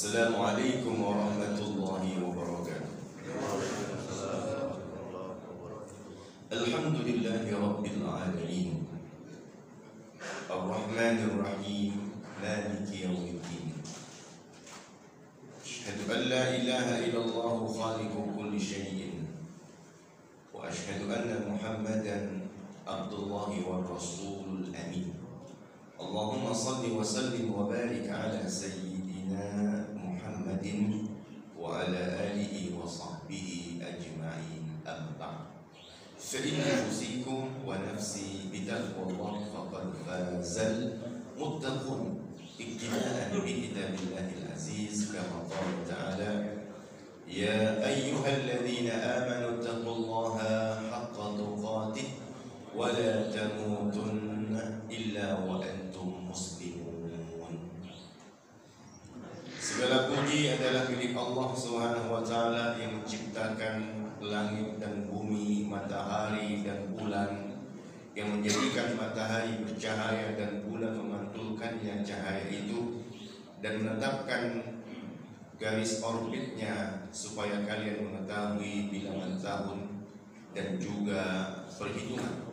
Assalamualaikum warahmatullahi wabarakatuh. Alhamdulillahi rabbil alamin. Ar-Rahmanir Rahim. Maliki yaumiddin. Asyhadu an la ilaha illallah khaliqu kulli syai'in. Wa asyhadu anna Muhammadan abdullahi wa rasulul amin. Allahumma salli wa sallim wa barik ala sayyidina Muhammadin wa ala alihi wa sahbihi ajma'in. Amma ba'd. Fa inna usikum wa nafsi bitaqwallah faqad fazal muttaqun iktida'an bi kitabillahi al-aziz kama qala ta'ala ya ayyuhalladzina amanu taqullaha haqqa tuqatih wa la tamutunna illa wa antum muslimun. Segala puji adalah milik Allah Subhanahu wa taala yang menciptakan langit dan bumi, matahari dan bulan, yang menjadikan matahari bercahaya dan bulan memantulkannya cahaya itu, dan menetapkan garis orbitnya supaya kalian mengetahui bilangan tahun dan juga perhitungan.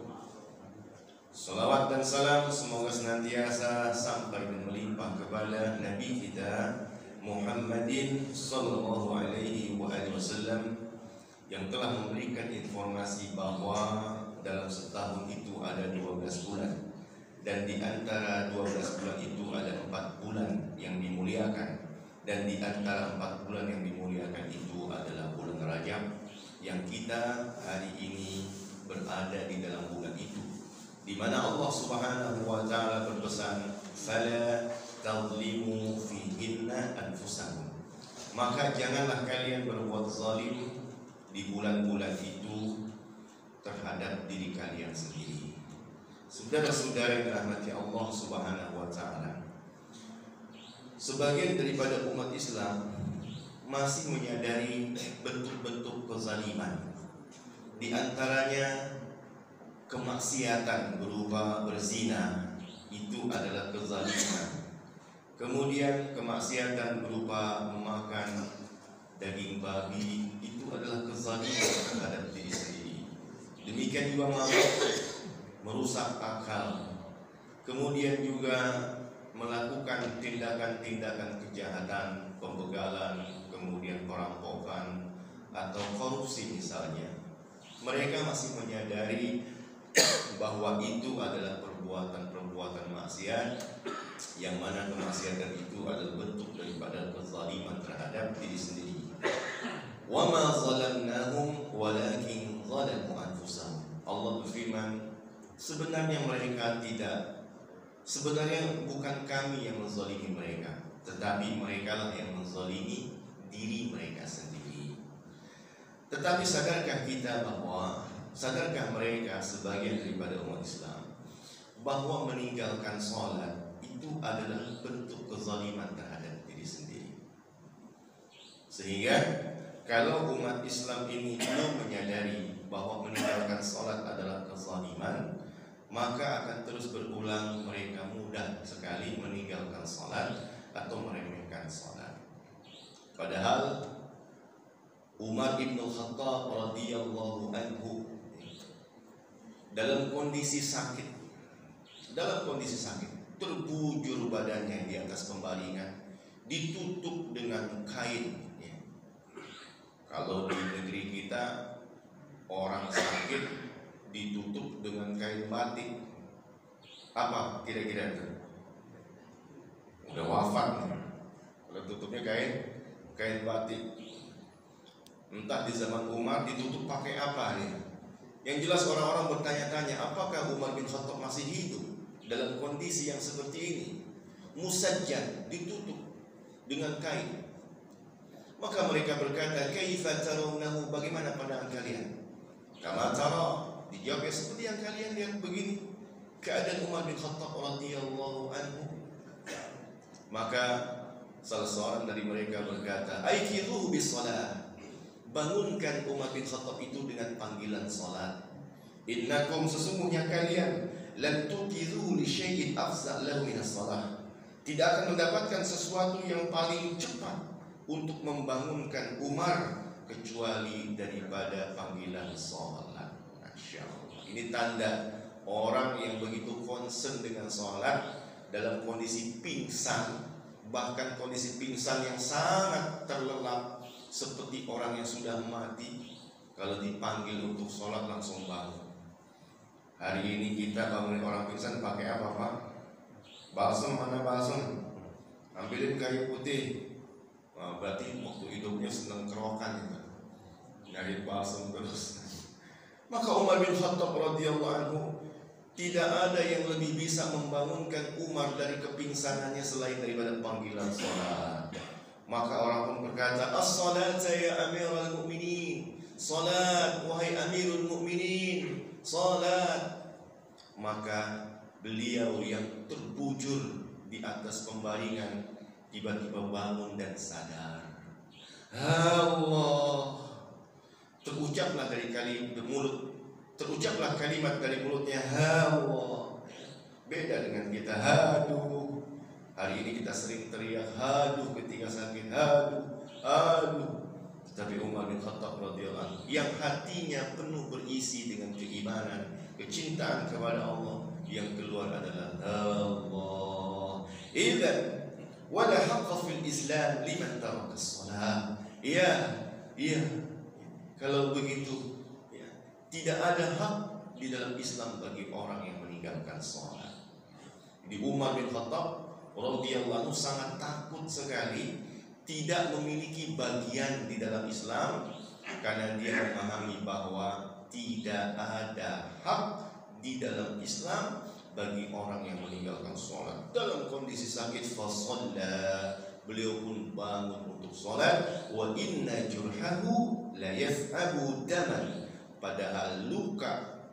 Salawat dan salam semoga senantiasa sampai dan melimpah kepada Nabi kita Muhammadin sallallahu alaihi wasallam yang telah memberikan informasi bahwa dalam setahun itu ada 12 bulan, dan di antara 12 bulan itu ada 4 bulan yang dimuliakan, dan di antara 4 bulan yang dimuliakan itu adalah bulan Rajab, yang kita hari ini berada di dalam bulan itu, di mana Allah Subhanahu wa taala berpesan fala tadlimu fihinna anfusakum, maka janganlah kalian berbuat zalim di bulan-bulan itu terhadap diri kalian sendiri. Saudara-saudara yang dirahmati Allah Subhanahu wa taala, sebagian daripada umat Islam masih menyadari bentuk-bentuk kezaliman. Di antaranya kemaksiatan berupa berzina, itu adalah kezaliman. Kemudian kemaksiatan berupa memakan daging babi, itu adalah kezaliman terhadap diri sendiri. Demikian juga mabuk, merusak akal. Kemudian juga melakukan tindakan-tindakan kejahatan, pembegalan, kemudian perampokan atau korupsi misalnya. Mereka masih menyadari bahwa itu adalah perbuatan-perbuatan maksiat, yang mana kemaksiatan itu adalah bentuk daripada kezaliman terhadap diri sendiri. Wa ma zalamnahum walakin zalamu anfusahum. Allah berfirman, sebenarnya bukan kami yang menzalimi mereka, tetapi mereka lah yang menzalimi diri mereka sendiri. Tetapi sadarkah mereka sebagian daripada umat Islam bahwa meninggalkan sholat itu adalah bentuk kezaliman terhadap diri sendiri? Sehingga kalau umat Islam ini belum menyadari bahwa meninggalkan sholat adalah kezaliman, maka akan terus berulang mereka mudah sekali meninggalkan sholat atau meremehkan sholat. Padahal Umar bin Khattab radhiyallahu anhu dalam kondisi sakit, terbujur badannya di atas pembaringan, ditutup dengan kain. Kalau di negeri kita orang sakit ditutup dengan kain batik, apa kira-kira itu? Udah wafat. Kalau tutupnya kain batik. Entah di zaman Umar ditutup pakai apa nih? Yang jelas orang-orang bertanya-tanya, apakah Umar bin Khattab masih hidup dalam kondisi yang seperti ini? Musajjad, ditutup dengan kain. Maka mereka berkata, kaifa tarawnahu, bagaimana pandangan kalian? Kama tara, dijawab seperti yang kalian lihat begini keadaan Umar bin Khattab radhiyallahu anhu. Maka salah seorang dari mereka berkata, aikiruhu bis shalah, bangunkan Umar bin Khattab itu dengan panggilan salat. Innakum, sesungguhnya kalian, lan tuqizu li syai'in afza lahu min as-salah, tidak akan mendapatkan sesuatu yang paling cepat untuk membangunkan Umar kecuali daripada panggilan sholat. Masya Allah. Ini tanda orang yang begitu concern dengan sholat dalam kondisi pingsan, bahkan kondisi pingsan yang sangat terlelap seperti orang yang sudah mati. Kalau dipanggil untuk sholat langsung bangun. Hari ini kita bangunin orang pingsan pakai apa Pak? Balsem, mana balsem? Ambilin kayu putih. Nah, berarti waktu hidupnya senang kerokan gitu. Nyari balsem terus. Maka Umar bin Khattab radhiyallahu anhu, tidak ada yang lebih bisa membangunkan Umar dari kepingsanannya selain daripada panggilan sholat. Maka orang pun berkata, as-salata ya amiral mu'minin, salat wahai amirul mu'minin, salat. Maka beliau yang terbujur di atas pembaringan tiba-tiba bangun dan sadar. Allah. Terucaplah kalimat dari mulutnya, Allah. Beda dengan kita, haduh. Hari ini kita sering teriak haduh ketika sakit, haduh. Tapi Umar bin Khattab radhiyallahu anhu yang hatinya penuh berisi dengan keimanan, kecintaan kepada Allah, yang keluar adalah Allah. Idzan wala haqqa fil Islam liman taraka shalah. Iya. Kalau begitu, ya, tidak ada hak di dalam Islam bagi orang yang meninggalkan sholat. Di Umar bin Khattab radhiyallahu anhu sangat takut sekali tidak memiliki bagian di dalam Islam, karena dia memahami bahwa tidak ada hak di dalam Islam bagi orang yang meninggalkan sholat. Dalam kondisi sakit, fasalla, beliau pun bangun untuk sholat. Wa inna jurhahu la yaf'abu daman, padahal luka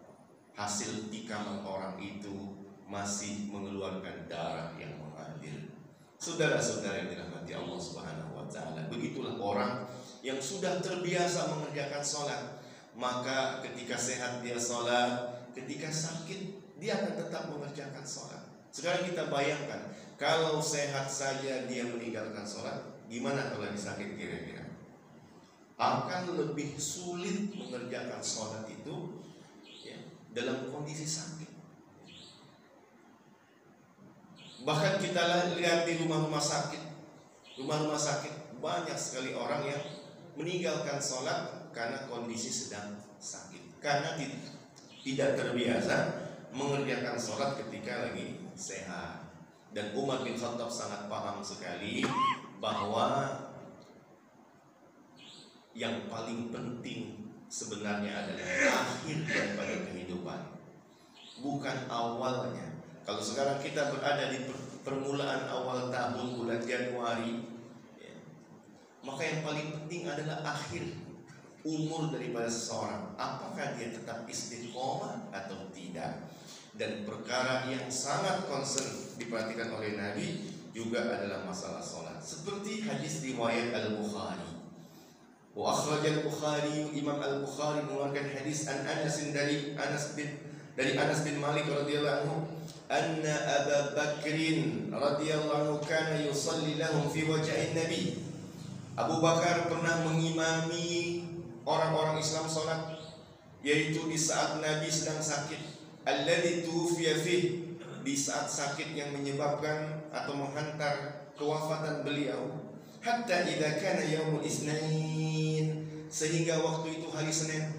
hasil tikaman orang itu masih mengeluarkan darah yang mengalir. Saudara-saudara yang dirahmati Allah Subhanahu wa taala, begitulah orang yang sudah terbiasa mengerjakan sholat. Maka ketika sehat dia sholat, ketika sakit dia akan tetap mengerjakan sholat. Sekarang kita bayangkan, kalau sehat saja dia meninggalkan sholat, gimana kalau lagi sakit kira-kira? Akan lebih sulit mengerjakan sholat itu ya, dalam kondisi sakit. Bahkan kita lihat di rumah-rumah sakit, banyak sekali orang yang meninggalkan sholat karena kondisi sedang sakit, karena tidak terbiasa mengerjakan sholat ketika lagi sehat. Dan Umar bin Khattab sangat paham sekali bahwa yang paling penting sebenarnya adalah akhir daripada kehidupan, bukan awalnya. Kalau sekarang kita berada di permulaan awal tahun, bulan Januari, ya, maka yang paling penting adalah akhir umur daripada seseorang. Apakah dia tetap istiqomah atau tidak? Dan perkara yang sangat concern diperhatikan oleh Nabi juga adalah masalah sholat. Seperti hadis riwayat Al-Bukhari. Wa akhraj Al-Bukhari, Imam Al-Bukhari mengeluarkan hadis dari Anas bin Malik radhiyallahu anhu, anna Abu Bakr radhiyallahu anhu kana yusalli lahum fi wajhin Nabi. Abu Bakar pernah mengimami orang-orang Islam sholat, yaitu di saat Nabi sedang sakit. Alladzi tuwfiya fih, di saat sakit yang menyebabkan atau menghantar kewafatan beliau. Hatta idza kana yaumul Isnain, sehingga waktu itu hari Senin.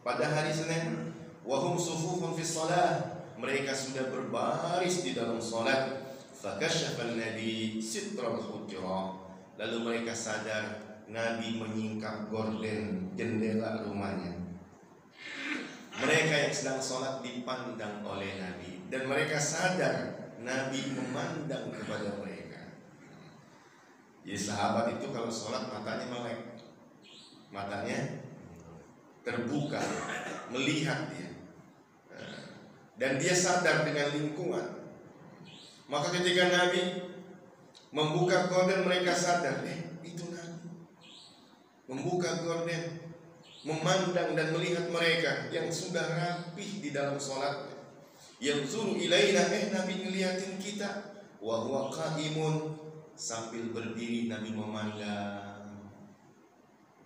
Pada hari Senin, wa hum sufufun fi shalah, mereka sudah berbaris di dalam salat. Fakashafa an-nabi sitral hujrah, lalu mereka sadar Nabi menyingkap gorden jendela rumahnya. Mereka yang sedang sholat dipandang oleh Nabi, dan mereka sadar Nabi memandang kepada mereka. Jadi sahabat itu kalau sholat matanya melek, matanya terbuka, melihat dia, dan dia sadar dengan lingkungan. Maka ketika Nabi membuka gorden, mereka sadar, itu Nabi membuka gorden, memandang dan melihat mereka yang sudah rapih di dalam sholat. Yang suruh ilaina, Nabi ngeliatin kita. wa huwa qa'imun, sambil berdiri Nabi memandang,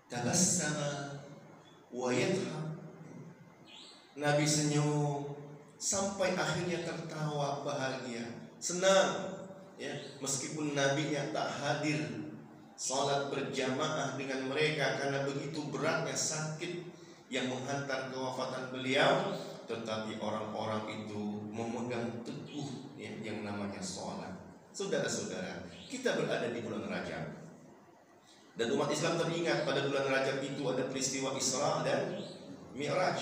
tabassama wa yadhhak, Nabi senyum sampai akhirnya tertawa bahagia, senang ya, meskipun nabinya tak hadir salat berjamaah dengan mereka karena begitu beratnya sakit yang menghantar kewafatan beliau, tetapi orang-orang itu memegang teguh yang namanya salat. Saudara-saudara, kita berada di bulan Rajab, dan umat Islam teringat pada bulan Rajab itu ada peristiwa Isra dan Mi'raj,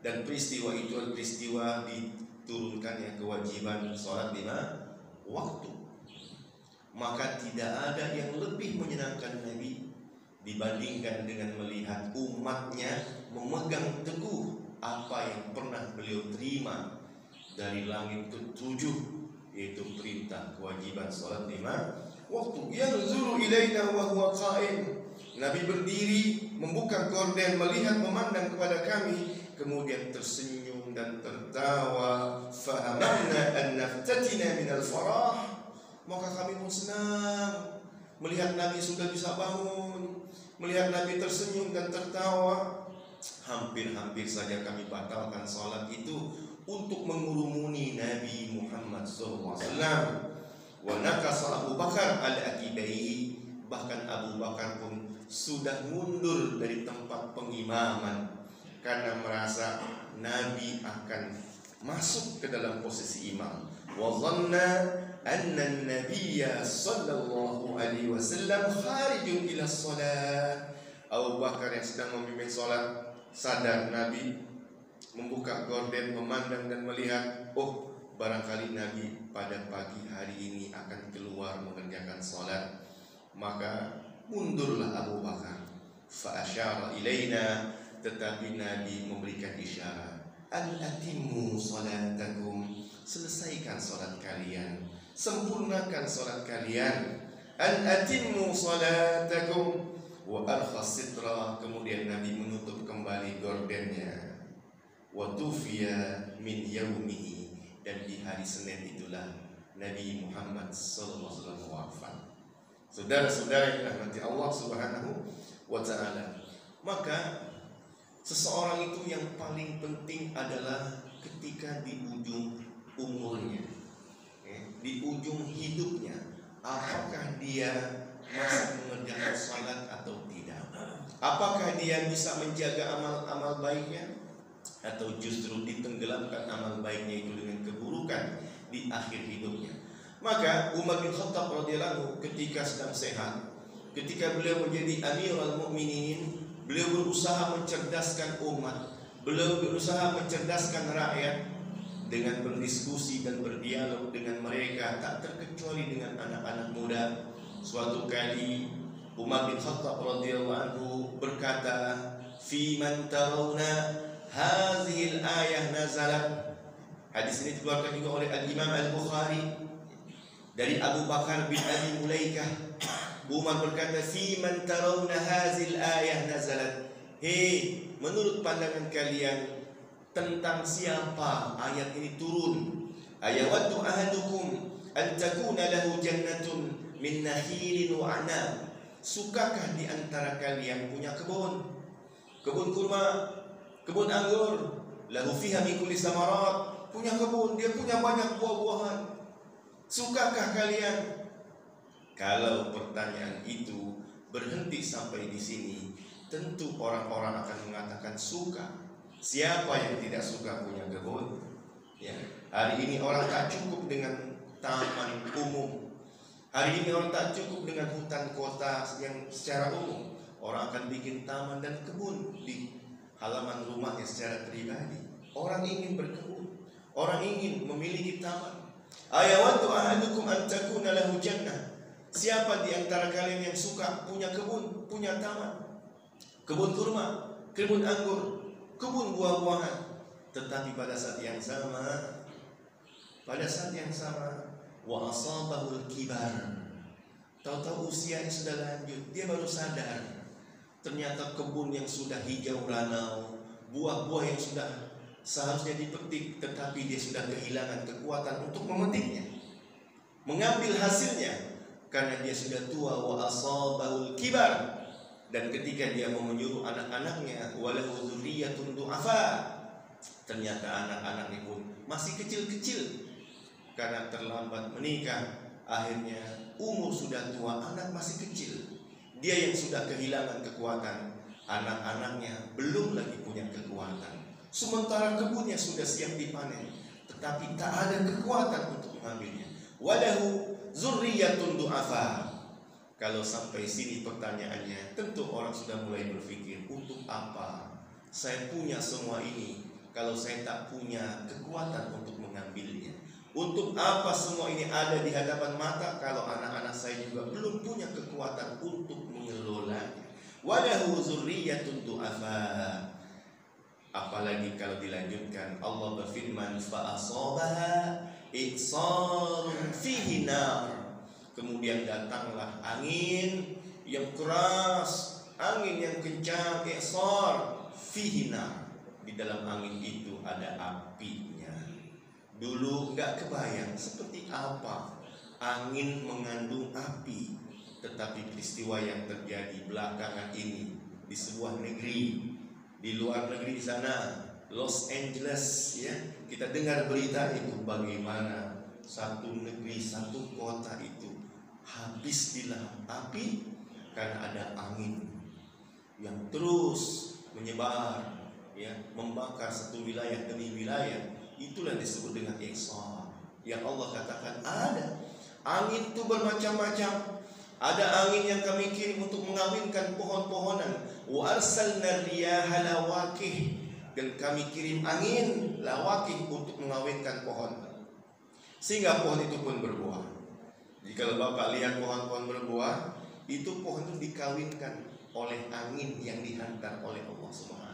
dan peristiwa itu adalah peristiwa diturunkannya kewajiban salat 5 waktu. Maka tidak ada yang lebih menyenangkan Nabi dibandingkan dengan melihat umatnya memegang teguh apa yang pernah beliau terima dari langit ke-7, yaitu perintah kewajiban salat 5 waktu. Yanzuru ilaina wa huwa qa'im, Nabi berdiri membuka gorden, melihat, memandang kepada kami, kemudian tersenyum dan tertawa. Fahamna an naftatina minal farah, maka kami pun senang melihat Nabi sudah bisa bangun, melihat Nabi tersenyum dan tertawa. Hampir-hampir saja kami batalkan salat itu untuk mengurumuni Nabi Muhammad SAW. Wa nakasa Abu Bakar al-Aqibai, bahkan Abu Bakar pun sudah mundur dari tempat pengimaman karena merasa Nabi akan masuk ke dalam posisi imam. Wa dhanna anna an-nabiyya sallallahu alaihi wasallam kharijun ila shalat. Abu Bakar yang sedang memimpin salat sadar Nabi membuka gorden, memandang dan melihat, oh, barangkali Nabi pada pagi hari ini akan keluar mengerjakan salat. Maka mundurlah Abu Bakar. Fa asyara ilaina, tetapi Nabi memberikan isyarat, al-atimmu salatakum, selesaikan salat kalian, sempurnakan salat kalian. Al-atimmu salatakum wa arkhas sitra, kemudian Nabi menutup kembali gordennya. Wa tufiya min yaumihi, dan di hari Senin itulah Nabi Muhammad SAW wafat. Saudara-saudara yang dirahmati Allah Subhanahu wa ta'ala, maka seseorang itu yang paling penting adalah ketika di ujung umurnya, di ujung hidupnya, apakah dia masih mengerjakan salat atau tidak? Apakah dia bisa menjaga amal-amal baiknya, atau justru ditenggelamkan amal baiknya itu dengan keburukan di akhir hidupnya? Maka Umar bin Khattab radhiyallahu ketika sedang sehat, ketika beliau menjadi Amirul Mukminin, beliau berusaha mencerdaskan umat, beliau berusaha mencerdaskan rakyat dengan berdiskusi dan berdialog dengan mereka, tak terkecuali dengan anak-anak muda. Suatu kali Umar bin Khattab radhiyallahu anhu berkata, "Fi man tarawna hadhil ayah nazalat." Hadis ini dikeluarkan juga oleh Al-Imam Al-Bukhari dari Abu Bakar bin Abi Mulaikah. Umar berkata, "Fi man tarawna hadhil ayah nazalat." Hei, menurut pandangan kalian, tentang siapa ayat ini turun? Ayawaddu ahadukum an takuna lahu jannatun min nakhilin wa anab. Sukakah di antara kalian punya kebun kurma, kebun anggur, lahu fiha min kulli samarat, punya kebun, dia punya banyak buah-buahan. Sukakah kalian? Kalau pertanyaan itu berhenti sampai di sini, tentu orang-orang akan mengatakan suka. Siapa yang tidak suka punya kebun? Ya, hari ini orang tak cukup dengan taman umum. Hari ini orang tak cukup dengan hutan kota yang secara umum. Orang akan bikin taman dan kebun di halaman rumahnya secara pribadi. Orang ingin berkebun, orang ingin memiliki taman. Ayawaddu ahadukum an takuna lahu jannah. Siapa di antara kalian yang suka punya kebun, punya taman, kebun kurma, kebun anggur, kebun buah-buahan? Tetapi pada saat yang sama, wa asabahul kibar, tahu-tahu usianya sudah lanjut, dia baru sadar ternyata kebun yang sudah hijau ranau, buah-buah yang sudah seharusnya dipetik, tetapi dia sudah kehilangan kekuatan untuk memetiknya. mengambil hasilnya karena dia sudah tua. Wa asabahul kibar, dan ketika dia mau menyuruh anak-anaknya, walahu dzurriyyatun du'afa, ternyata anak-anaknya pun masih kecil-kecil karena terlambat menikah. Akhirnya umur sudah tua, anak masih kecil. Dia yang sudah kehilangan kekuatan, anak-anaknya belum lagi punya kekuatan. Sementara kebunnya sudah siap dipanen, tetapi tak ada kekuatan untuk mengambilnya. Walahu dzurriyyatun du'afa. Kalau sampai sini pertanyaannya, tentu orang sudah mulai berpikir, untuk apa saya punya semua ini kalau saya tak punya kekuatan untuk mengambilnya? Untuk apa semua ini ada di hadapan mata kalau anak-anak saya juga belum punya kekuatan untuk mengelolanya? Walahu dzurriyyatun du'afa. Apalagi kalau dilanjutkan, Allah berfirman, fa asabaha i'sarun fihi nar. Kemudian datanglah angin yang keras, angin yang kencang, i'sar fihi nar. Di dalam angin itu ada apinya. Dulu nggak kebayang seperti apa angin mengandung api, tetapi peristiwa yang terjadi belakangan ini di sebuah negeri, di luar negeri sana, Los Angeles, ya, kita dengar berita itu bagaimana satu negeri, satu kota itu habis dilahap api karena ada angin yang terus menyebar, ya, membakar satu wilayah demi wilayah. Itulah disebut dengan i'sar. Yang Allah katakan ada angin itu bermacam-macam. Ada angin yang kami kirim untuk mengawinkan pohon-pohonan. Wa arsalna riyaha lawaqih, dan kami kirim angin lawaqih untuk mengawinkan pohon, sehingga pohon itu pun berbuah. Jadi kalau Bapak lihat pohon-pohon berbuah, itu pohon itu dikawinkan oleh angin yang dihantar oleh Allah Subhanahu.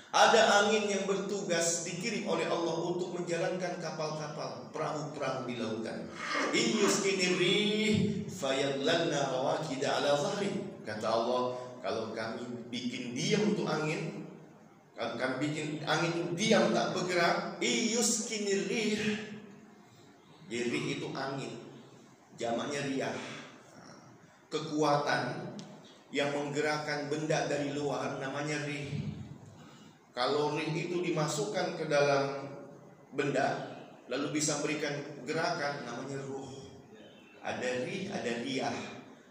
Ada angin yang bertugas dikirim oleh Allah untuk menjalankan kapal-kapal, perahu-perahu di lautan. Iyuskinirih fayadlanna rawakida ala zahri. Kata Allah, kalau kami bikin diam untuk angin, kalau kami bikin angin itu diam tak bergerak, iyuskinirih. Jadi itu angin, jamaknya riyah. Kekuatan yang menggerakkan benda dari luar namanya rih. Kalau rih itu dimasukkan ke dalam benda, lalu bisa berikan gerakan, namanya ruh. Ada rih, ada riyah,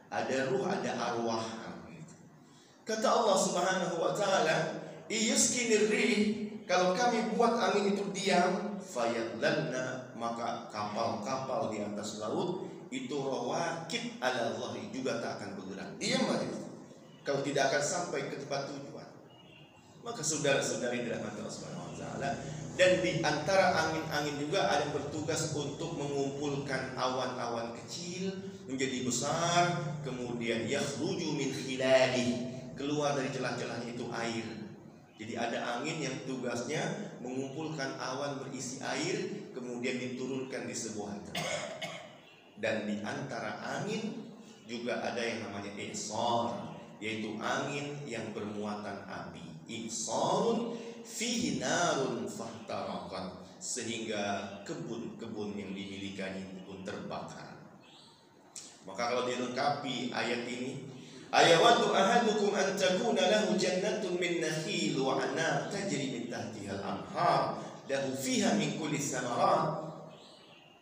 ada ruh, ada arwah. Kata Allah Subhanahu wa ta'ala, iyuskinir rih, kalau kami buat angin itu diam, fayadlanna, maka kapal-kapal di atas laut itu rawakid ala zahri, juga tak akan bergerak, diam aja. Kalau tidak akan sampai ke tempat tujuan. Maka saudara-saudari dirahmati Allah Subhanahu wa ta'ala, dan di antara angin-angin juga ada yang bertugas untuk mengumpulkan awan-awan kecil menjadi besar, kemudian yakhruju min khilali, keluar dari celah-celahnya itu air. Jadi ada angin yang tugasnya mengumpulkan awan berisi air, kemudian diturunkan di sebuah tempat. Dan di antara angin juga ada yang namanya i'sar, yaitu angin yang bermuatan api. I'sarun fihi narun fahtarakat, sehingga kebun-kebun yang dimilikannya pun terbakar. Maka kalau dilengkapi ayat ini, ayawaddu ahadukum an takuna lahu jannatun min nakhil wa anab tajri min tahtiha al-anhar lahu fiha min kulli thamarat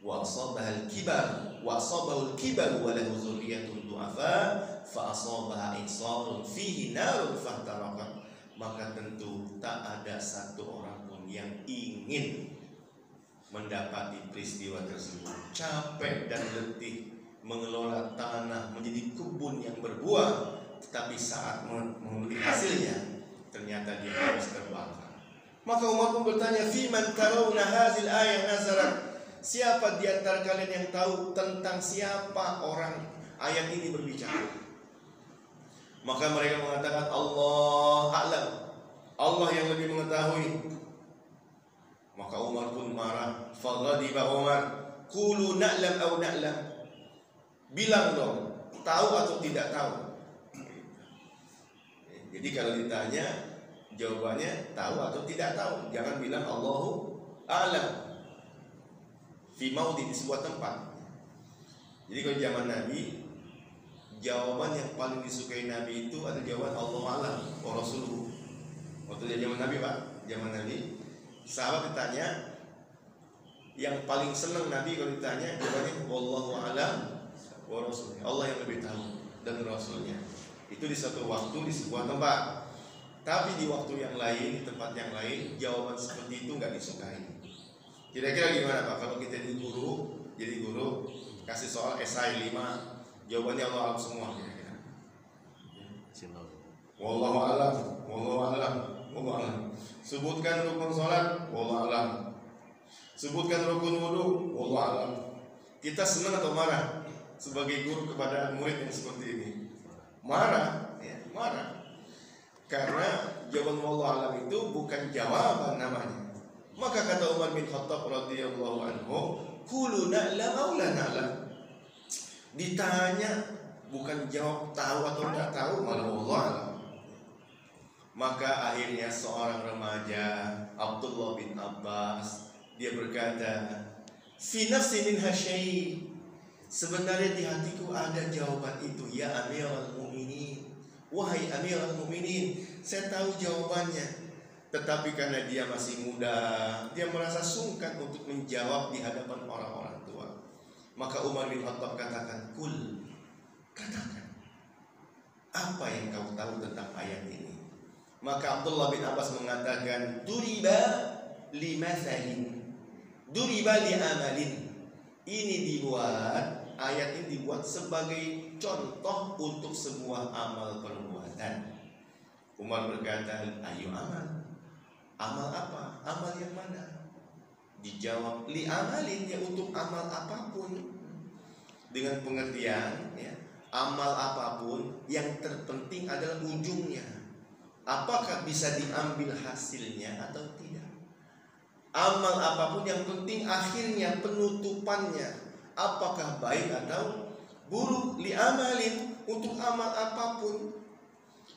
wa asabaha al-kibar wa asabahu al-kibar wa lahu dzurriyyatun du'afa fa asabaha i'sarun fihi narun fahtarakat. Maka tentu tak ada satu orang pun yang ingin mendapati peristiwa tersebut. Capek dan letih mengelola tanah menjadi kebun yang berbuah, tetapi saat mengambil hasilnya ternyata dia harus terbakar. Maka Umar pun bertanya, "Fiman tarawna hadhil ayah nazarat?" Siapa di antara kalian yang tahu tentang siapa orang ayat ini berbicara? Maka mereka mengatakan, Allah a'lam, Allah yang lebih mengetahui. Maka Umar pun marah. Faghadiba Umar, qulu na'lam aw na'lam. Bilang dong, tahu atau tidak tahu. Jadi kalau ditanya, jawabannya tahu atau tidak tahu. Jangan bilang Allahu a'lam fi maudhi, di sebuah tempat. Jadi kalau zaman Nabi, jawaban yang paling disukai Nabi itu ada jawaban Allah alam wa rasuluhu. Waktu zaman Nabi Pak, zaman Nabi, sahabat ditanya, yang paling senang Nabi kalau ditanya jawabannya wallahu alam wa rasuluhu. Allah yang lebih tahu dan Rasulnya. Itu di satu waktu di sebuah tempat. Tapi di waktu yang lain, di tempat yang lain, jawaban seperti itu nggak disukai. Kira-kira gimana Pak? Kalau kita jadi guru, kasih soal esai 5, jawabannya Allah alam semua kira-kira. Wallahu alam, wallahu alam, wallahu alam. Sebutkan rukun salat, wallahu alam. Sebutkan rukun wudu, wallahu alam. Kita senang atau marah sebagai guru kepada murid yang seperti ini? Marah, ya, marah. Karena jawaban wallahu alam itu bukan jawaban namanya. Maka kata Umar bin Khattab radhiyallahu anhu, "Qulu na'lam aw la na'lam." Ditanya bukan jawab tahu atau tidak tahu, malah wallahu alam. Maka akhirnya seorang remaja Abdullah bin Abbas dia berkata, "Fi nafsi minha syai'." Sebenarnya di hatiku ada jawaban itu, ya Amirul Mukminin. Wahai Amirul Mukminin, saya tahu jawabannya. Tetapi karena dia masih muda, dia merasa sungkan untuk menjawab di hadapan orang-orang tua. Maka Umar bin Khattab katakan, "Kul," katakan, apa yang kau tahu tentang ayat ini? Maka Abdullah bin Abbas mengatakan, "Duriba limathalin, duriba li amalin." Ini dibuat, ayat ini dibuat sebagai contoh untuk sebuah amal perbuatan. Umar berkata, "Ayo amal." Amal apa? Amal yang mana? Dijawab, li amalin, ya untuk amal apapun. Dengan pengertian, ya, amal apapun yang terpenting adalah ujungnya. Apakah bisa diambil hasilnya atau tidak? Amal apapun yang penting akhirnya, penutupannya. Apakah baik atau buruk? Li amalin, untuk amal apapun.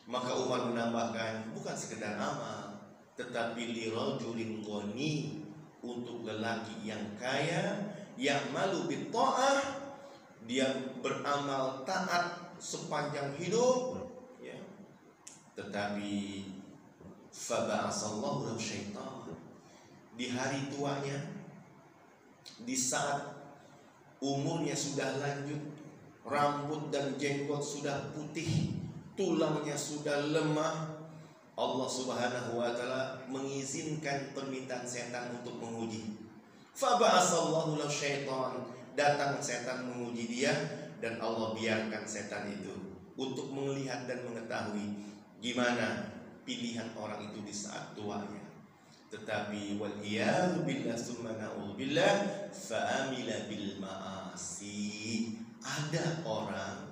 Maka Umar menambahkan, bukan sekedar amal, tetapi li rajulin ghani, untuk lelaki yang kaya, yang malu bit ta'ah, dia beramal taat sepanjang hidup, ya. Tetapi fa ba'asallahu lahu syaitan, di hari tuanya, di saat umurnya sudah lanjut, rambut dan jenggot sudah putih, tulangnya sudah lemah, Allah Subhanahu wa taala mengizinkan permintaan setan untuk menguji. Fa ba'asallahu lahu syaitan, datang setan menguji dia, dan Allah biarkan setan itu untuk melihat dan mengetahui gimana pilihan orang itu di saat tuanya. Tetapi wal iyadu billah summa na'udzubillah fa amila bil ma'asi. Ada orang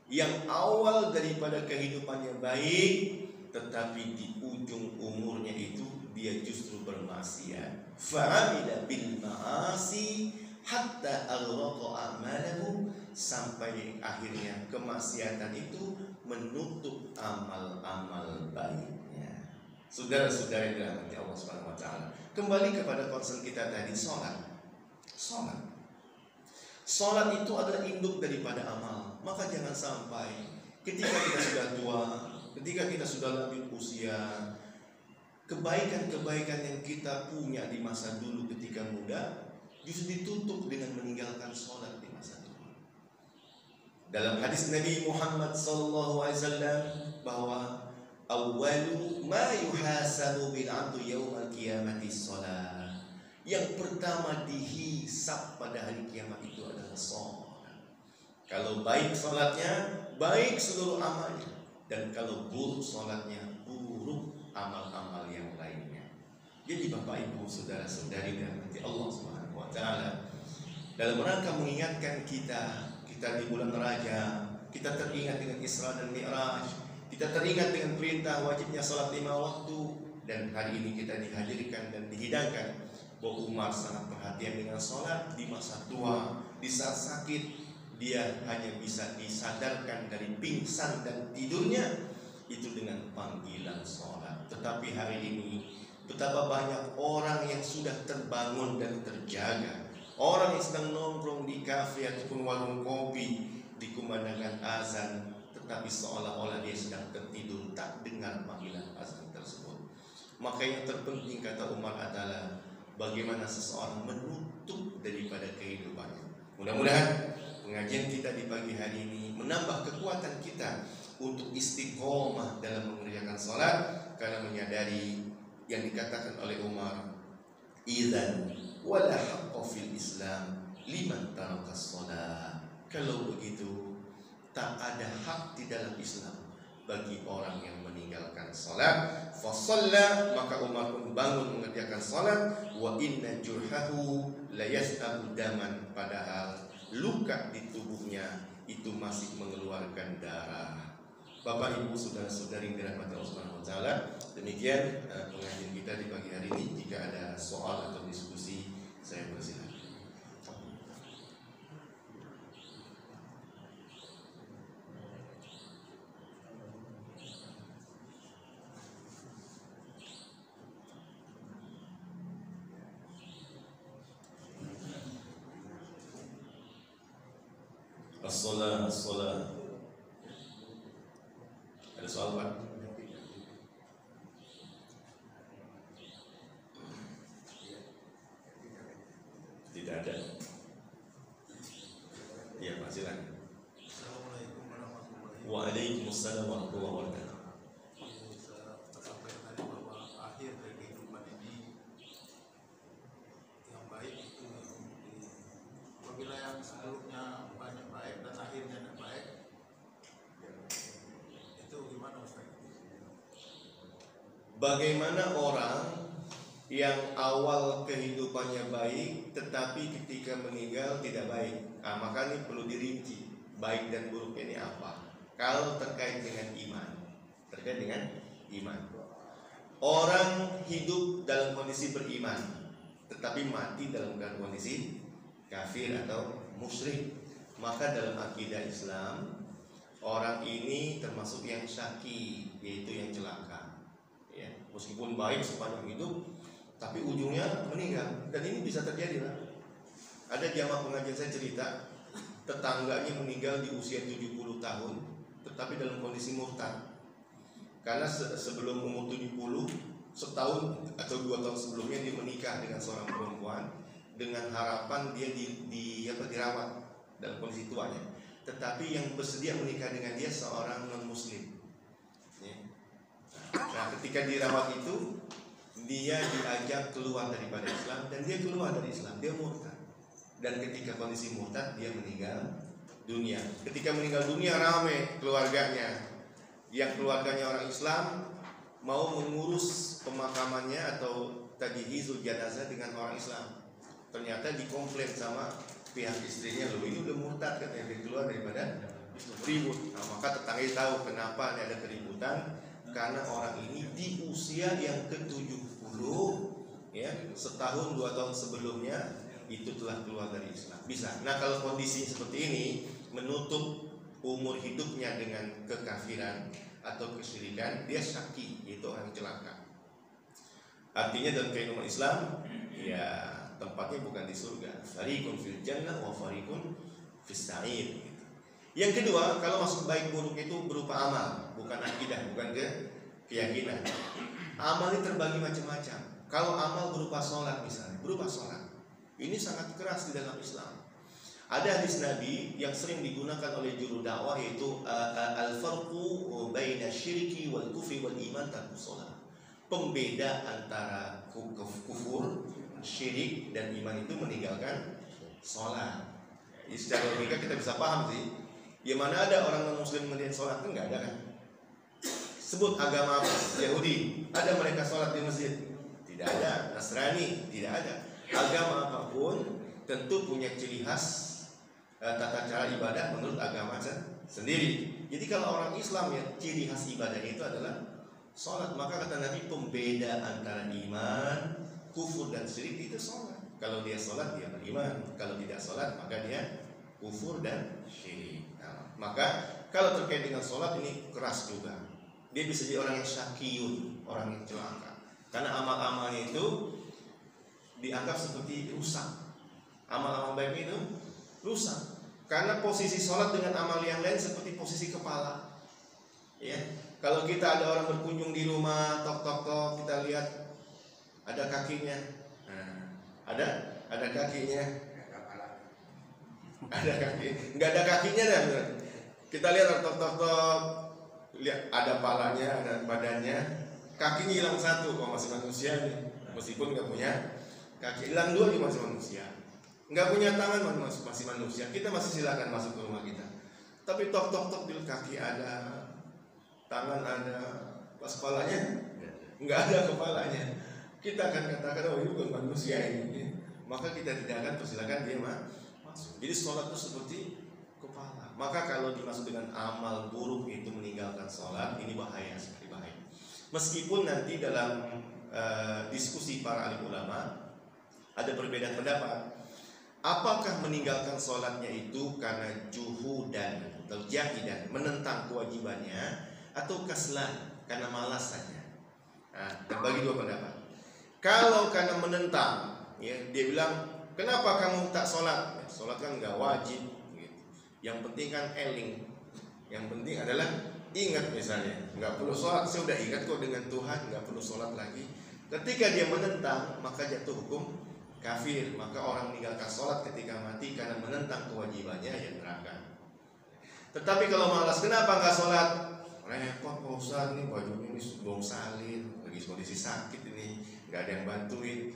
yang awal daripada kehidupannya baik, tetapi di ujung umurnya itu dia justru bermaksiat. Fa'amila bil ma'asi hatta aghlaqa a'malahu, sampai akhirnya kemaksiatan itu menutup amal-amal baiknya. Saudara-saudara yang dirahmati Allah Subhanahu wa taala, kembali kepada concern kita tadi, salat. Salat itu adalah induk daripada amal. Maka jangan sampai ketika kita sudah tua, ketika kita sudah lanjut usia, kebaikan-kebaikan yang kita punya di masa dulu ketika muda justru ditutup dengan meninggalkan sholat di masa tua. Dalam hadis Nabi Muhammad SAW bahwa awwalu ma yuhasabu bil 'abdu yaumal qiyamati sholat. Yang pertama dihisab pada hari kiamat itu adalah sholat. Kalau baik sholatnya, baik seluruh amalnya. Dan kalau buruk sholatnya, buruk amal-amal yang lainnya. Jadi Bapak Ibu saudara-saudari dirahmati Allah Subhanahu wa taala, dalam rangka mengingatkan kita di bulan Rajab, kita teringat dengan Isra dan Mi'raj, kita teringat dengan perintah wajibnya salat 5 waktu, dan hari ini kita dihadirkan dan dihidangkan bahwa Umar sangat perhatian dengan salat di masa tua, di saat sakit. Dia hanya bisa disadarkan dari pingsan dan tidurnya itu dengan panggilan sholat. Tetapi hari ini betapa banyak orang yang sudah terbangun dan terjaga Orang yang sedang nongkrong di kafe ataupun warung kopi, dikumandangkan azan, tetapi seolah-olah dia sedang tertidur, tak dengar panggilan azan tersebut. Maka yang terpenting kata Umar adalah bagaimana seseorang menutup daripada kehidupannya. Mudah-mudahan pengajian kita di pagi hari ini menambah kekuatan kita untuk istiqomah dalam mengerjakan salat, karena menyadari yang dikatakan oleh Umar, idzan wala haqqa fil Islam liman tarakas salat. Kalau begitu, tak ada hak di dalam Islam bagi orang yang meninggalkan salat. Fa shalla, maka Umar pun bangun mengerjakan salat. Wa inna jurhahu la yas'abu daman, padahal luka di tubuhnya itu masih mengeluarkan darah. Bapak Ibu saudara-saudari yang dirahmati Allah Subhanahu wa taala, demikian pengajian kita di pagi hari ini. Jika ada soal atau diskusi, saya persilakan. As-salat. Ada soal Pak? Tidak ada. Iya Pak, silakan. Assalamualaikum warahmatullahi wabarakatuh. Waalaikumsalam warahmatullahi wabarakatuh. Saya sampaikan tadi bahwa akhir dari kehidupan ini yang baik itu apabila yang sebelumnya banyak baik dan akhirnya tidak baik, itu gimana Ustaz? Bagaimana orang yang awal kehidupannya baik tetapi ketika meninggal tidak baik? Maka ini perlu dirinci, baik dan buruk ini apa. Kalau terkait dengan iman, orang hidup dalam kondisi beriman tetapi mati dalam kondisi kafir atau musyrik, maka dalam akidah Islam orang ini termasuk yang syaki, yaitu yang celaka. Ya, meskipun baik sepanjang hidup, tapi ujungnya meninggal. Dan ini bisa terjadi lah. Ada jamaah pengajian saya cerita, tetangganya meninggal di usia 70 tahun, tetapi dalam kondisi murtad. Karena sebelum umur 70, setahun atau 2 tahun sebelumnya dia menikah dengan seorang perempuan dengan harapan dia dirawat dalam kondisi tuanya. Tetapi yang bersedia menikah dengan dia seorang non-muslim. Nah, ketika dirawat itu dia diajak keluar daripada Islam dan dia keluar dari Islam, dia murtad. Dan ketika kondisi murtad dia meninggal dunia. Ketika meninggal dunia ramai keluarganya. Yang keluarganya orang Islam mau mengurus pemakamannya atau tajhizul jenazah dengan orang Islam. Ternyata dikomplain sama pihak istrinya, loh ini udah murtad katanya, dia keluar daripada ribut. Nah, maka tetangga tahu kenapa ada keributan. Karena orang ini di usia yang ke-70, ya, setahun 2 tahun sebelumnya itu telah keluar dari Islam. Bisa. Nah, kalau kondisi seperti ini menutup umur hidupnya dengan kekafiran atau kesyirikan, dia syaki, yaitu orang celaka. Artinya dalam kehidupan Islam, ya tempatnya bukan di surga. Fariqun fil jannah wa fariqun fis sa'ir. Yang kedua, kalau maksud baik buruk itu berupa amal, bukan akidah, bukan keyakinan. Amal ini terbagi macam-macam. Kalau amal berupa sholat misalnya, berupa sholat, ini sangat keras di dalam Islam. Ada hadis Nabi yang sering digunakan oleh juru dakwah, yaitu al-farqu baina syirki wal kufri wal iman tarku sholat. Pembeda antara kufur, syirik dan iman itu meninggalkan sholat. Jadi secara logika kita bisa paham sih. Ya mana ada orang non-muslim meninggalkan sholat? Enggak ada kan? Sebut agama apa? Yahudi. Ada mereka sholat di masjid? Tidak ada. Nasrani? Tidak ada. Agama apapun tentu punya ciri khas tata cara ibadah menurut agama sendiri. Jadi kalau orang Islam ya ciri khas ibadahnya itu adalah sholat. Maka kata Nabi, pembeda antara iman, kufur dan syirik itu sholat. Kalau dia sholat dia beriman, kalau tidak sholat maka dia kufur dan syirik. Nah, maka kalau terkait dengan sholat ini keras juga. Dia bisa jadi orang yang syakiyun, orang yang celaka. Karena amal-amalnya itu dianggap seperti rusak. Amal amal baik itu rusak. Karena posisi sholat dengan amal yang lain seperti posisi kepala. Ya, kalau kita ada orang berkunjung di rumah, tok tok tok, kita lihat ada kakinya, ada kakinya, ada kaki, nggak ada kakinya dah. Kita lihat tok tok tok, lihat ada palanya, ada badannya, kakinya hilang satu, kok masih manusia nih, meskipun nggak punya kaki, hilang dua juga masih manusia, nggak punya tangan masih manusia, kita masih silakan masuk ke rumah kita. Tapi tok tok tok, di kaki ada, tangan ada, pas kepalanya nggak ada kepalanya, kita akan katakan oh ini bukan manusia ini, maka kita tidak akan persilakan dia masuk. Jadi sholat itu seperti kepala. Maka kalau dimaksud dengan amal buruk itu meninggalkan sholat, ini bahaya sekali, bahaya. Meskipun nanti dalam diskusi para alim ulama ada perbedaan pendapat, apakah meninggalkan sholatnya itu karena juhudan atau jahidan, menentang kewajibannya, atau kaslan, karena malas saja. Nah, terbagi dua pendapat. Kalau karena menentang, ya, dia bilang kenapa kamu tak sholat? Ya, sholat kan nggak wajib, gitu. Yang penting kan eling, yang penting adalah ingat, misalnya nggak perlu sholat, saya udah ingat kok dengan Tuhan, nggak perlu sholat lagi. Ketika dia menentang, maka jatuh hukum kafir. Maka orang meninggalkan sholat ketika mati karena menentang kewajibannya, ya neraka. Tetapi kalau malas, kenapa nggak sholat? Repot Pak Ustaz, nih bajunya ini belum salin, lagi kondisi sakit ini, nggak ada yang bantuin.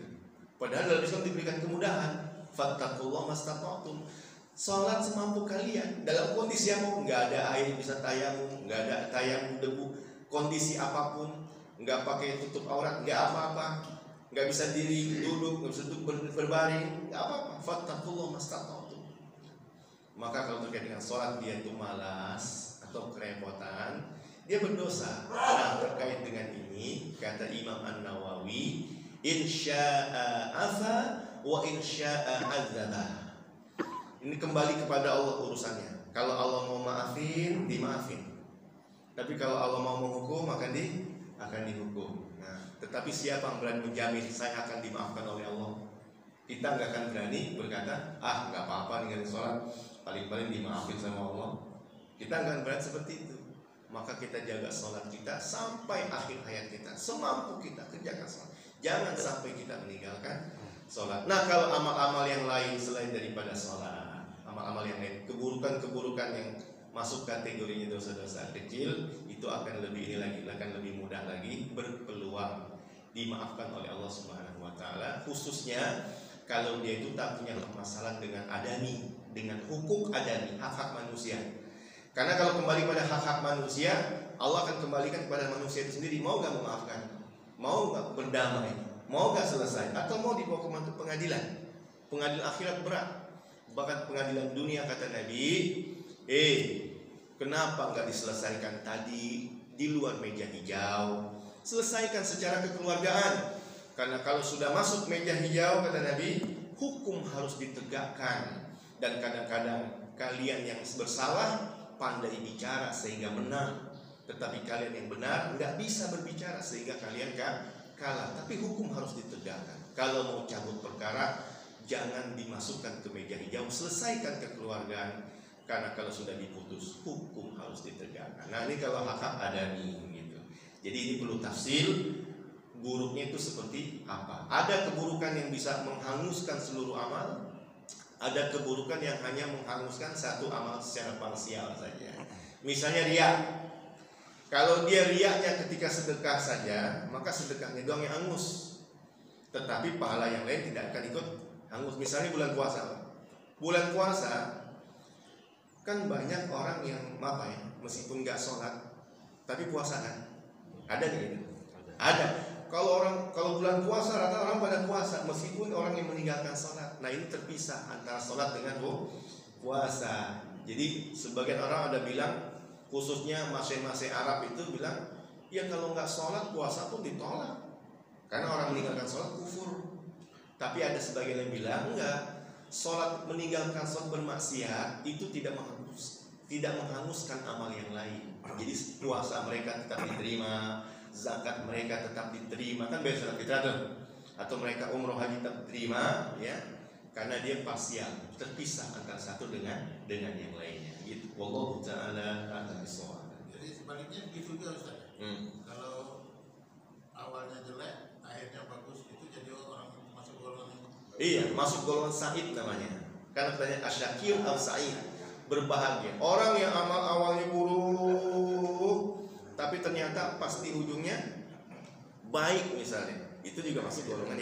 Padahal dalam Islam diberikan kemudahan. Fattakullah mastata'tum. Sholat semampu kalian. Dalam kondisi yang nggak ada air bisa tayamum, nggak ada tayamum debu, kondisi apapun, nggak pakai tutup aurat, nggak apa-apa, nggak bisa diri duduk, nggak bisa duduk berbaring, nggak apa-apa. Fattakullah mastata'tum. Maka kalau terkait dengan sholat dia itu malas atau kerepotan, dia berdosa. Nah, terkait dengan ini kata Imam An-Nawawi, insya'a afa wa insya'a adzaba. Ini kembali kepada Allah urusannya. Kalau Allah mau maafin, dimaafin. Tapi kalau Allah mau menghukum, akan dihukum. Nah, tetapi siapa yang berani menjamin saya akan dimaafkan oleh Allah? Kita nggak akan berani berkata, nggak apa-apa ninggalin sholat, paling-paling dimaafin sama Allah. Kita nggak akan berani seperti itu. Maka kita jaga sholat kita sampai akhir hayat kita, semampu kita kerjakan sholat. Jangan sampai kita meninggalkan sholat. Nah, kalau amal-amal yang lain selain daripada sholat, amal-amal yang lain, keburukan-keburukan yang masuk kategorinya dosa-dosa kecil, itu akan lebih mudah lagi berpeluang dimaafkan oleh Allah Subhanahu wa taala, khususnya kalau dia itu tak punya masalah dengan adami, dengan hukuk adami, hak-hak manusia. Karena kalau kembali pada hak-hak manusia, Allah akan kembalikan kepada manusia itu sendiri. Mau gak memaafkan? Mau gak berdamai? Mau gak selesai? Atau mau dibawa ke pengadilan? Pengadilan akhirat berat. Bahkan pengadilan dunia kata Nabi, kenapa gak diselesaikan tadi di luar meja hijau? Selesaikan secara kekeluargaan. Karena kalau sudah masuk meja hijau kata Nabi, hukum harus ditegakkan. Dan kadang-kadang kalian yang bersalah pandai bicara sehingga menang, tetapi kalian yang benar nggak bisa berbicara sehingga kalian kalah. Tapi hukum harus ditegakkan. Kalau mau cabut perkara, jangan dimasukkan ke meja hijau, selesaikan kekeluargaan. Karena kalau sudah diputus, hukum harus ditegakkan. Nah, ini kalau hak-hak adami gitu. Jadi ini perlu tafsir. Buruknya itu seperti apa? Ada keburukan yang bisa menghanguskan seluruh amal. Ada keburukan yang hanya menghanguskan satu amal secara parsial saja. Misalnya riya. Kalau dia riyanya ketika sedekah saja, maka sedekahnya doang yang hangus. Tetapi pahala yang lain tidak akan ikut hangus. Misalnya bulan puasa. Bulan puasa kan banyak orang yang meskipun nggak sholat tapi puasa kan? Ada nggak gitu? Ada. Kalau bulan puasa rata orang pada puasa meskipun orang yang meninggalkan sholat. Nah, ini terpisah antara sholat dengan puasa. Jadi sebagian orang ada bilang, khususnya masing-masing Arab itu bilang, ya kalau nggak sholat puasa pun ditolak karena orang meninggalkan sholat kufur. Tapi ada sebagian yang bilang enggak, sholat meninggalkan sholat bermaksiat itu tidak menghanguskan amal yang lain. Jadi puasa mereka tetap diterima, zakat mereka tetap diterima, kan biasa kita tuh, atau mereka umroh haji tetap diterima, ya. karena dia parsial, terpisah antara satu dengan yang lainnya. Gitu. Wallahu taala a'lam bishawab. Jadi sebaliknya gitu juga Ustaz. Kalau awalnya jelek, akhirnya bagus, itu jadi orang masuk golongan. Iya, masuk golongan sa'id namanya. Karena tanya asyakir al sa'id, berbahagia. Orang yang amal awalnya buruk, tapi ternyata pasti ujungnya baik misalnya, itu juga masuk golongan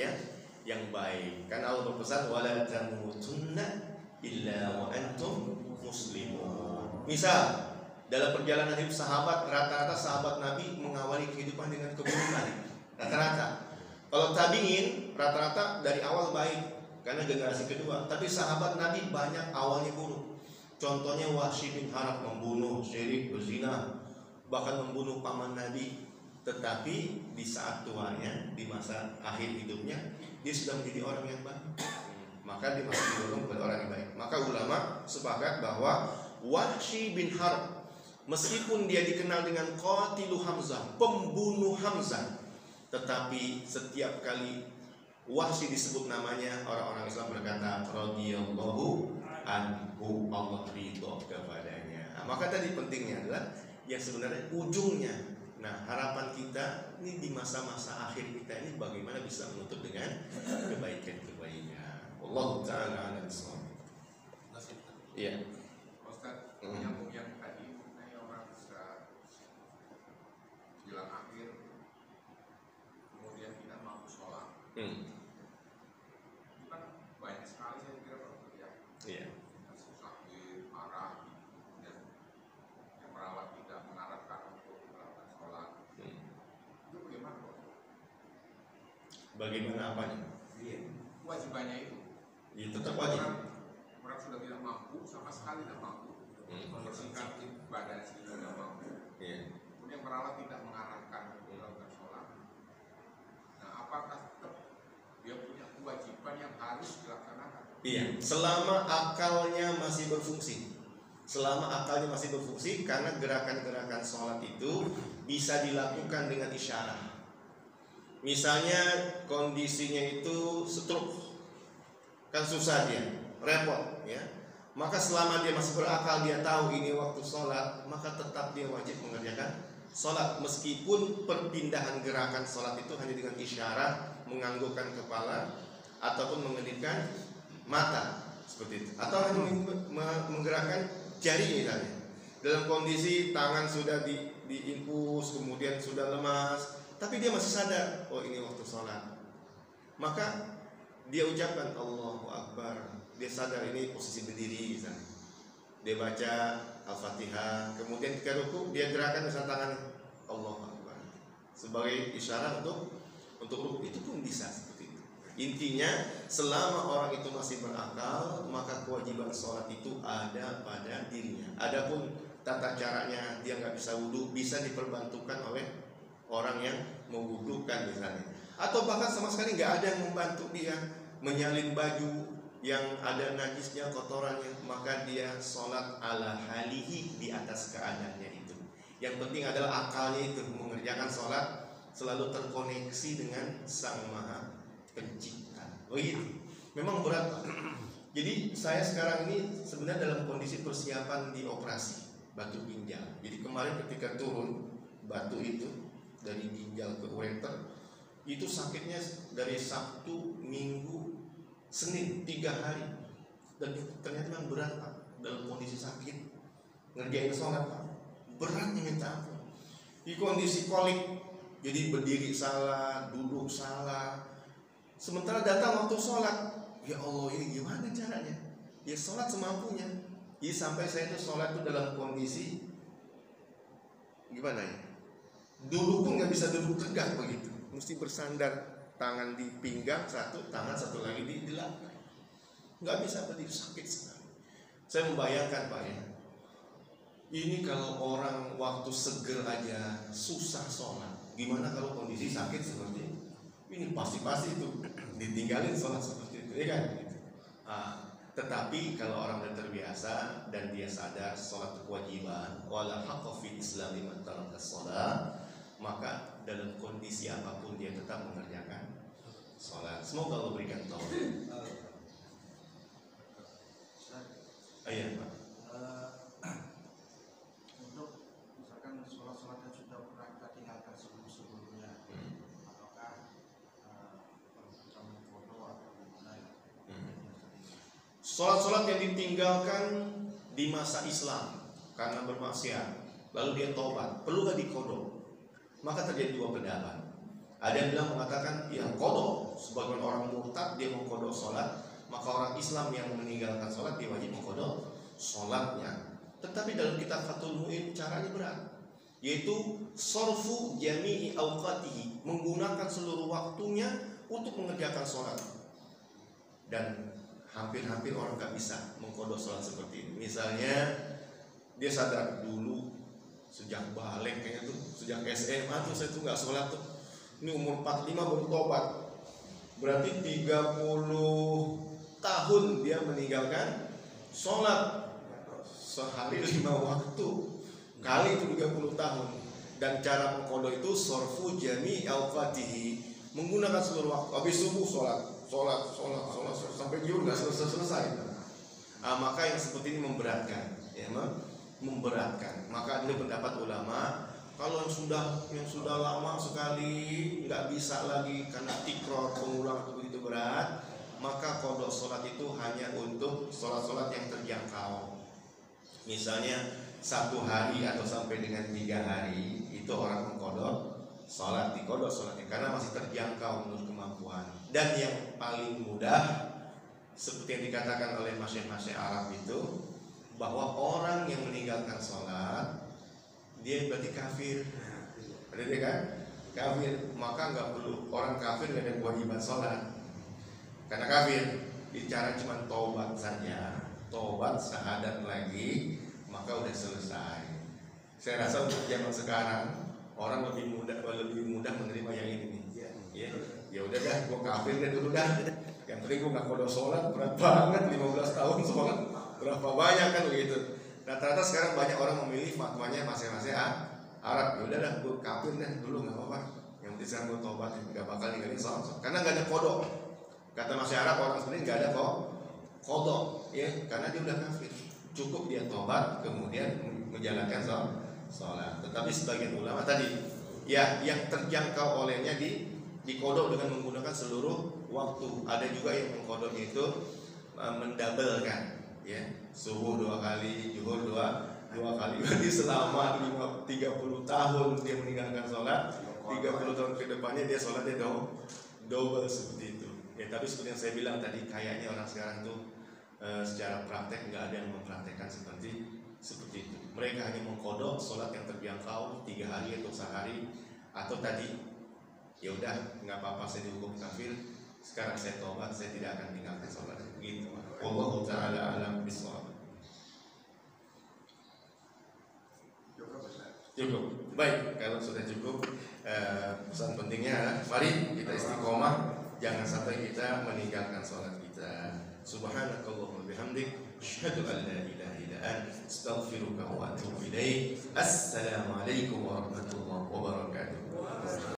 yang baik. Karena Allah berpesan wala tamutunna illa wa antum muslimun. Misal dalam perjalanan hidup sahabat, rata-rata sahabat Nabi mengawali kehidupan dengan keburukan. Rata-rata. Kalau tabi'in rata-rata dari awal baik karena generasi kedua, tapi sahabat Nabi banyak awalnya buruk. Contohnya Wahsy bin Harb membunuh, syirik, berzina, bahkan membunuh paman Nabi. Tetapi di saat tuanya, di masa akhir hidupnya, dia sudah menjadi orang yang baik. Maka dia masih didorong kepada orang yang baik. Maka ulama sepakat bahwa Wahsy bin Harb, meskipun dia dikenal dengan qatilu Hamzah, pembunuh Hamzah, tetapi setiap kali Wahsy disebut namanya, orang-orang Islam berkata radhiyallahu anhu, Allah ridho kepadanya. Nah, maka tadi pentingnya adalah yang sebenarnya ujungnya. Nah, harapan kita ini di masa-masa akhir kita ini bagaimana bisa menutup dengan kebaikan-kebaikan. Allah taala a'lam bishawab. Iya. Ustaz, yang tadi kayak orang bisa jelang akhir kemudian tidak mampu sholat. Itu kan banyak sekali saya kira Pak ya. Iya. Sakit, marah, dan yang merawat tidak mengarahkan untuk melakukan sholat. Itu bagaimana Pak? Bagaimana apanya? Iya. Kewajibannya itu. Ya, tetap wajib. Orang sudah tidak mampu, sama sekali tidak mampu. Membersihkan badan sendiri tidak mampu. Iya. Kemudian merawat tidak mengarahkan untuk melakukan sholat. Nah, apakah tetap dia punya kewajiban yang harus dilaksanakan? Iya, selama akalnya masih berfungsi. Selama akalnya masih berfungsi, karena gerakan-gerakan sholat itu bisa dilakukan dengan isyarat. Misalnya kondisinya itu stroke, kan susah dia, repot ya. Maka selama dia masih berakal, dia tahu ini waktu sholat, maka tetap dia wajib mengerjakan sholat. Meskipun perpindahan gerakan sholat itu hanya dengan isyarat, menganggukkan kepala ataupun mengelitkan mata seperti itu, atau hanya menggerakkan jari misalnya. Dalam kondisi tangan sudah diinfus, kemudian sudah lemas, tapi dia masih sadar, oh ini waktu sholat. Maka dia ucapkan Allahu Akbar. Dia sadar ini posisi berdiri misalnya. Dia baca Al-Fatihah, kemudian ketika ruku dia gerakan misalnya tangan Allahu Akbar sebagai isyarat untuk ruku. Itu pun bisa seperti itu. Intinya selama orang itu masih berakal, maka kewajiban sholat itu ada pada dirinya. Adapun tata caranya dia nggak bisa wudhu, bisa diperbantukan oleh orang yang mewudhukan misalnya. Atau bahkan sama sekali nggak ada yang membantu dia menyalin baju yang ada najisnya, kotorannya, maka dia sholat ala halihi, di atas keadaannya itu. Yang penting adalah akalnya itu mengerjakan sholat selalu terkoneksi dengan Sang Maha Pencipta. Oh gitu. Memang berat Pak. Jadi saya sekarang ini sebenarnya dalam kondisi persiapan di operasi batu ginjal. Jadi kemarin ketika turun batu itu dari ginjal ke ureter, itu sakitnya dari Sabtu, Minggu, Senin, 3 hari. Dan ternyata memang berat Pak. Dalam kondisi sakit ngerjain sholat Pak, beratnya minta ampun. Di kondisi kolik, jadi berdiri salah, duduk salah. Sementara datang waktu sholat, ya Allah ini gimana caranya? Ya sholat semampunya. Jadi sampai saya itu sholat itu dalam kondisi gimana ya? Duduk pun nggak bisa duduk tegak begitu, mesti bersandar, tangan di pinggang satu, tangan satu lagi di lantai. Nggak bisa berdiri, sakit sekali. Saya membayangkan Pak ya, ini kalau orang waktu seger aja susah sholat, gimana kalau kondisi sakit seperti ini? Ini pasti itu ditinggalin sholat seperti itu, ya kan? Tetapi kalau orang sudah terbiasa dan dia sadar sholat itu kewajiban, wala haqqa fi islami man taraka shalah, maka dalam kondisi apapun dia tetap mengerjakan sholat. Semoga Allah berikan taufik. Ayat Pak. Untuk misalkan sholat-sholat yang sudah pernah kita tinggalkan sebelumnya, apakah kita mengfoto atau gimana ya? Sholat-sholat yang ditinggalkan di masa Islam karena bermaksiat, lalu dia tobat, perlu gak dikodok? Maka terjadi dua pendapat. Ada yang bilang mengatakan ya kodok, sebagian orang murtad dia mengkodok sholat, maka orang Islam yang meninggalkan sholat dia wajib mengkodok sholatnya. Tetapi dalam kitab Fathul Mu'in caranya berat, yaitu sorfu jami'i awqatihi, menggunakan seluruh waktunya untuk mengerjakan sholat. Dan hampir-hampir orang gak bisa mengkodok sholat seperti ini. Misalnya dia sadar dulu sejak balik kayaknya tuh, sejak SMA tuh saya tuh gak sholat tuh. Ini umur 45 baru tobat, berarti 30 tahun dia meninggalkan sholat. Sehari 5 waktu kali itu 30 tahun. Dan cara mengkodok itu sorfu jami awqatihi, menggunakan seluruh waktu. Habis subuh sholat sampai zuhur nggak selesai. Maka yang seperti ini memberatkan, ya, memberatkan. Maka ini pendapat ulama, kalau yang sudah lama sekali nggak bisa lagi karena tikror, pengulang itu begitu berat, maka kodok sholat itu hanya untuk sholat-sholat yang terjangkau. Misalnya 1 hari atau sampai dengan 3 hari itu orang mengkodok sholat, dikodok sholatnya karena masih terjangkau menurut kemampuan. Dan yang paling mudah seperti yang dikatakan oleh masyayikh Arab itu, bahwa orang yang meninggalkan sholat dia berarti kafir. Ada dia kan? Kafir. Maka nggak perlu, orang kafir nggak ada kewajiban sholat karena kafir. Bicara cuma taubat saja, taubat syahadat lagi, maka udah selesai. Saya rasa untuk zaman sekarang orang lebih mudah menerima yang ini nih. Ya udah dah, gua kafir deh dulu dah. Yang penting gua nggak kodok sholat, berat banget 15 tahun sholat, berapa banyak kan begitu. Rata-rata sekarang banyak orang memilih fatwanya masing-masing Arab. Ya udah dah, gua kafir deh dulu nggak apa-apa. Yang penting sekarang gua tobat, nggak bakal ninggalin sholat karena nggak ada kodok. Kata masih Arab, orang sebenarnya nggak ada kodok, ya, karena dia udah kafir. Cukup dia tobat kemudian menjalankan sholat. Tetapi sebagian ulama tadi, ya, yang terjangkau olehnya dikodok dengan menggunakan seluruh waktu. Ada juga yang mengkodoknya itu mendabelkan, ya, subuh 2 kali, zuhur 2 kali. Berarti selama 30 tahun dia meninggalkan sholat, 30 tahun ke depannya dia sholatnya double seperti itu. Ya, tapi seperti yang saya bilang tadi, kayaknya orang sekarang tuh secara praktek nggak ada yang mempraktekkan seperti itu. Mereka hanya mengkodok sholat yang terjangkau 3 hari atau sehari, atau tadi ya udah nggak apa-apa saya dihukum kafir, sekarang saya tobat, saya tidak akan tinggalkan sholat gitu. Wallahu ta'ala alam bishawab. Cukup. Baik, kalau sudah cukup, pesan pentingnya mari kita istiqomah, jangan sampai kita meninggalkan sholat kita. Subhanakallahumma bihamdik, asyhadu an la ilaha illa anta, astaghfiruka wa atubu ilaik. Assalamualaikum warahmatullahi wabarakatuh.